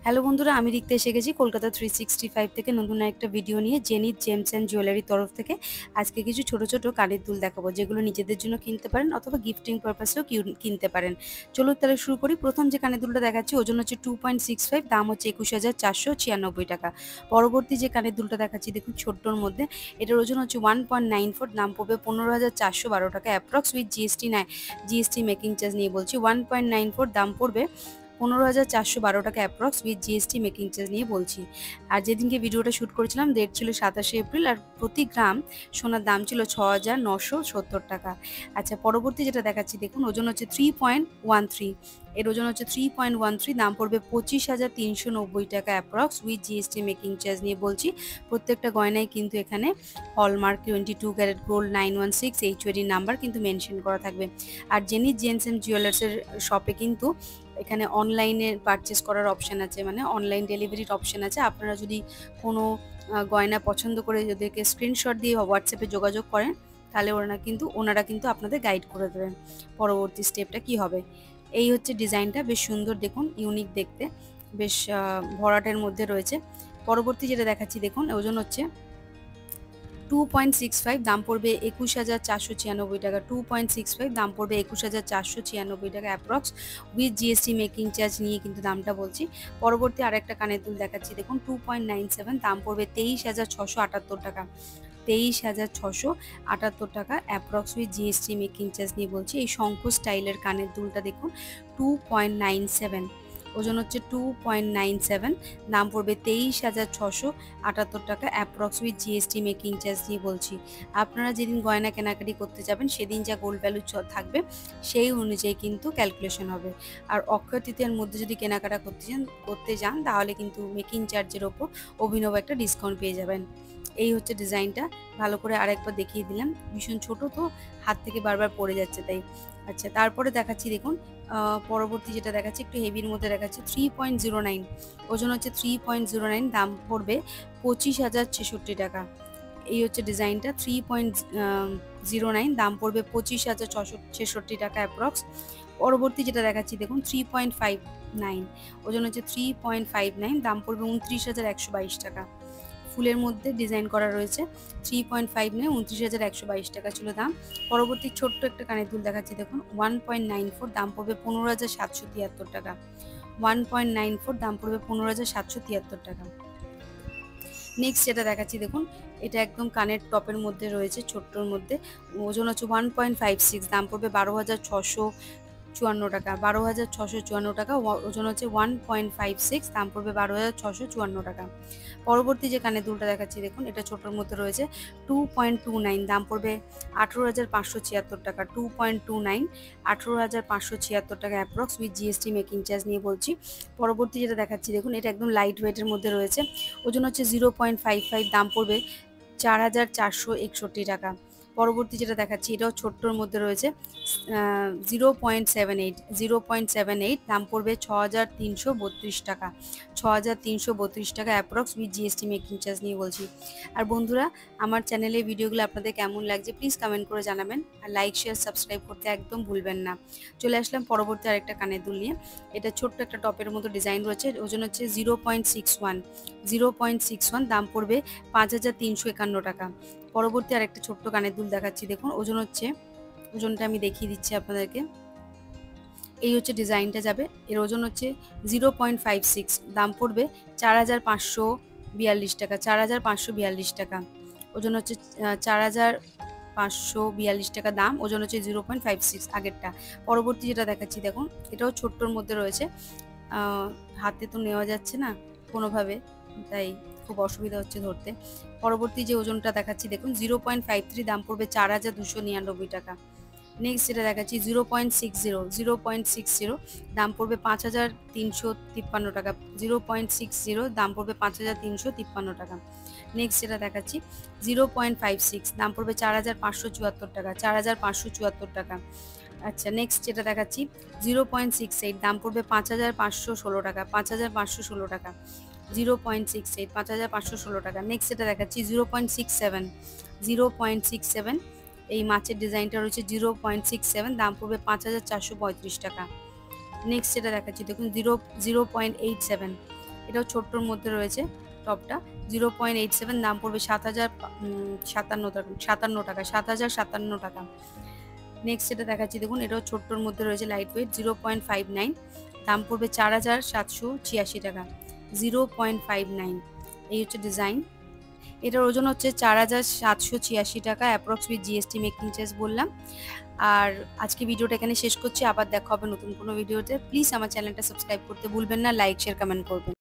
Hello বন্ধুরা, আমি রিক্তা এসে গেছি কলকাতা 365 থেকে নতুন একটা ভিডিও নিয়ে। জেনিথ জেমস অ্যান্ড জুয়েলারি তরফ থেকে আজকে কিছু ছোট ছোট কানের দুল দেখাবো, যেগুলো নিজেদের জন্য কিনতে পারেন অথবা গিফটিং পারপাসেও কিনতে পারেন। চলুন তাহলে শুরু করি। প্রথম যে কানের দুলটা দেখাচ্ছি ওজন হচ্ছে 2.65, দাম হচ্ছে 21,496 টাকা। পরবর্তী যে কানের দুলটা দেখাচ্ছি দেখুন ছোট্টর মধ্যে, এটার ওজন হচ্ছে 1.94, দাম পড়বে 15,412 টাকা approx with GST making charge নিয়ে বলছি। 1.94 দাম পড়বে 15,412 টাকা approx with GST making charge নিয়ে বলছি। আর যেদিনকে ভিডিওটা শ্যুট করেছিলাম ডেট ছিল 27শে এপ্রিল, আর প্রতি গ্রাম সোনার দাম ছিল 6,970 টাকা। আচ্ছা, পরবর্তী যেটা দেখাচ্ছি দেখুন, ওজন হচ্ছে 3.13, এর ওজন হচ্ছে 3.13, দাম পড়বে 25,390 টাকা approx with GST making charge নিয়ে বলছি। প্রত্যেকটা গয়নায় কিন্তু এখানে hallmark 22 carat gold 916 HUID number কিন্তু মেনশন করা থাকবে। আর জেনিথ জেমস অ্যান্ড জুয়েলার্সের শপে কিন্তু এখানে অনলাইনে পারচেস করার অপশান আছে, মানে অনলাইন ডেলিভারির অপশান আছে। আপনারা যদি কোনো গয়না পছন্দ করে ওদেরকে স্ক্রিনশট দিয়ে হোয়াটসঅ্যাপে যোগাযোগ করেন, তাহলে ওনারা কিন্তু আপনাদের গাইড করে দেবেন পরবর্তী স্টেপটা কি হবে। এই হচ্ছে ডিজাইনটা, বেশ সুন্দর দেখুন, ইউনিক দেখতে, বেশ ভরাটের মধ্যে রয়েছে। পরবর্তী যেটা দেখাচ্ছি দেখুন, ওজন হচ্ছে 2.65, দাম পড়বে 21,496 টাকা। 2.65 দাম পড়বে 21,496 টাকা approx with GST making charge নিয়ে কিন্তু দামটা বলছি। পরবর্তী আরেকটা কানের দুল দেখাচ্ছি দেখুন, 2.97, দাম পড়বে 23,678 টাকা। 23,678 টাকা approx with GST making charge নিয়ে বলছি। এই শঙ্খ স্টাইলের কানের দুলটা দেখুন, 2.97, ওজন হচ্ছে 2.97, দাম পড়বে 23,678 টাকা approx with GST making charge দিয়ে বলছি। আপনারা যেদিন গয়না কেনাকাটি করতে যাবেন সেদিন যা গোল্ড ভ্যালু থাকবে সেই অনুযায়ী কিন্তু ক্যালকুলেশন হবে। আর অক্ষয় তৃতীয়ার মধ্যে যদি কেনাকাটা করতে যান তাহলে কিন্তু মেকিং চার্জের ওপর অভিনব একটা ডিসকাউন্ট পেয়ে যাবেন। এই হচ্ছে ডিজাইনটা, ভালো করে আরেকবার দেখিয়ে দিলাম। ভীষণ ছোট তো, হাত থেকে বারবার পড়ে যাচ্ছে তাই। আচ্ছা, তারপরে দেখাচ্ছি দেখুন, পরবর্তী যেটা দেখাচ্ছি একটু হেভির মধ্যে দেখাচ্ছি, 3.09, ওজন হচ্ছে 3.09, দাম পড়বে 25,066 টাকা। এই হচ্ছে ডিজাইনটা, 3.09, দাম পড়বে 25,666 টাকা অ্যাপ্রক্স। পরবর্তী যেটা দেখাচ্ছি দেখুন, 3.59, ওজন হচ্ছে 3.59, দাম পড়বে 29,122 টাকা। ফুলের মধ্যে ডিজাইন করা রয়েছে। 3.59, 29,122 টাকা ছিল দাম। পরবর্তী ছোট্ট একটা কানের দুল দেখাচ্ছি দেখুন, 1.94, দাম পড়বে 15,773 টাকা। 1.94, দাম পড়বে 15,773 টাকা। নেক্সট যেটা দেখাচ্ছি দেখুন, এটা একদম কানের টপের মধ্যে রয়েছে, ছোট্টর মধ্যে, ওজন হচ্ছে 1.56, দাম পড়বে 12,654 টাকা। 12,654 টাকা, ওজন হচ্ছে 1.56, দাম পড়বে 12,654 টাকা। পরবর্তী যে কানের দুলটা দেখাচ্ছি দেখুন, এটা ছোটোর মধ্যে রয়েছে, 2.29, দাম পড়বে 18,576 টাকা। 2.29, 18,576 টাকা approx with GST making charge নিয়ে বলছি। পরবর্তী যেটা দেখাচ্ছি দেখুন, এটা একদম লাইট ওয়েটের মধ্যে রয়েছে, ওজন হচ্ছে 0.55, দাম পড়বে 4,461 টাকা। পরবর্তী যেটা দেখাচ্ছি এটাও ছোট্টর মধ্যে রয়েছে, 0.78, দাম পড়বে 6,332 টাকা। 6,332 টাকা approx with GST making charge নিয়ে বলছি। আর বন্ধুরা, আমার চ্যানেলের ভিডিওগুলো আপনাদের কেমন লাগছে প্লিজ কমেন্ট করে জানাবেন, আর লাইক শেয়ার সাবস্ক্রাইব করতে একদম ভুলবেন না। চলে আসলাম পরবর্তী আরেকটা কানের দুল নিয়ে। এটা ছোট্ট একটা টপের মতো ডিজাইন রয়েছে, ওজন হচ্ছে 0.61, দাম পড়বে 5,351 টাকা। পরবর্তী আরেকটা ছোট্ট কানের দুল দেখাচ্ছি দেখুন, ওজনটা আমি দেখিয়ে দিচ্ছি আপনাদেরকে। এই হচ্ছে ডিজাইনটা যাবে, এর ওজন হচ্ছে 0.56, দাম পড়বে 4,542 টাকা। 4,542 টাকা, ওজন হচ্ছে 4,542 টাকা দাম, ওজন হচ্ছে 0.56 আগেরটা। পরবর্তী যেটা দেখাচ্ছি দেখুন, এটাও ছোট্টর মধ্যে রয়েছে, হাতে তো নেওয়া যাচ্ছে না কোনোভাবে, তাই খুব অসুবিধা হচ্ছে ধরতে। পরবর্তী যে ওজনটা দেখাচ্ছি দেখুন, 0.53, দাম পড়বে 4,299 টাকা। নেক্সট যেটা দেখাচ্ছি 0.60, দাম পড়বে 5,353 টাকা। 0.60, দাম পড়বে 5,353 টাকা। নেক্সট যেটা দেখাচ্ছি 0.56, দাম পড়বে 4,574 টাকা। 4,574 টাকা। আচ্ছা, নেক্সট যেটা দেখাচ্ছি 0.68, দাম পড়বে 5,516 টাকা। 5,516 টাকা। 0.68, 5,516 টাকা। নেক্সট যেটা দেখাচ্ছি 0.67, এই মাছের ডিজাইনটা রয়েছে 0.67, দাম পড়বে 5,435 টাকা। নেক্সট যেটা দেখাচ্ছি দেখুন 0.87, এটাও ছোট্টর মধ্যে রয়েছে টপটা, 0.87, দাম পড়বে 7,057 টাকা। নেক্সট এটা দেখাচ্ছি দেখুন, এটাও ছোট্টর মধ্যে রয়েছে, লাইট ওয়েট, 0.59, দাম পড়বে 4,786 টাকা। 0.59, এই হচ্ছে ডিজাইন। এটার ওজন হচ্ছে 4,786 টাকা, approx with GST making charge বললাম। আর আজকে ভিডিওটা এখানে শেষ করছি, আবার দেখা হবে নতুন কোনো ভিডিওতে। প্লিজ আমার চ্যানেলটা সাবস্ক্রাইব করতে ভুলবেন না, লাইক শেয়ার কমেন্ট করবেন।